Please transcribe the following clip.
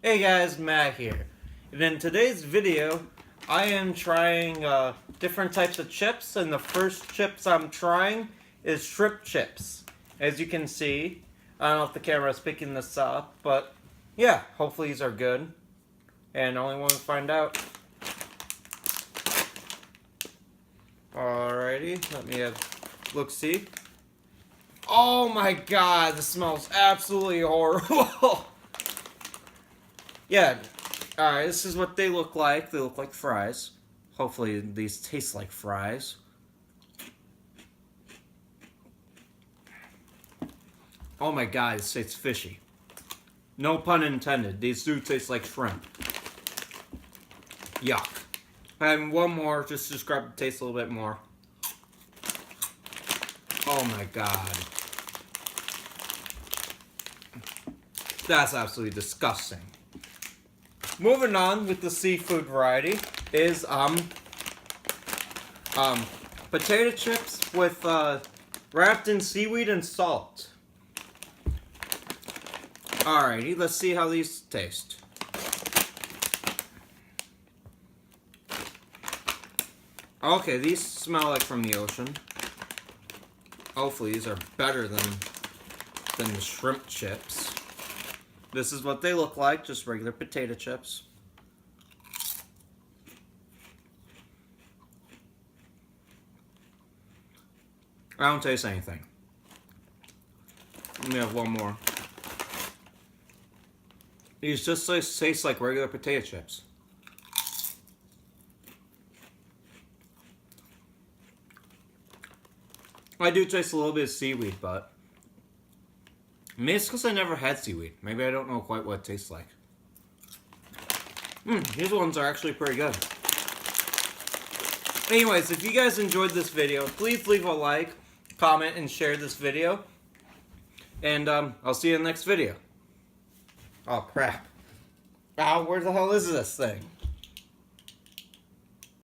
Hey guys, Matt here. And in today's video, I am trying different types of chips, and the first chips I'm trying is shrimp chips. As you can see, I don't know if the camera is picking this up, but yeah, hopefully these are good. And only one to find out. Alrighty, let me have look-see. Oh my god, this smells absolutely horrible. Yeah, alright, this is what they look like. They look like fries. Hopefully these taste like fries. Oh my god, this tastes fishy. No pun intended. These do taste like shrimp. Yuck. And one more, just to describe the taste a little bit more. Oh my god. That's absolutely disgusting. Moving on with the seafood variety is potato chips with wrapped in seaweed and salt. Alrighty, let's see how these taste. Okay, these smell like from the ocean. Hopefully these are better than the shrimp chips. This is what they look like, just regular potato chips. I don't taste anything. Let me have one more. These just taste like regular potato chips. I do taste a little bit of seaweed, but maybe it's because I never had seaweed. Maybe I don't know quite what it tastes like. These ones are actually pretty good. Anyways, if you guys enjoyed this video, please leave a like, comment, and share this video. And I'll see you in the next video. Oh crap. Ow, where the hell is this thing?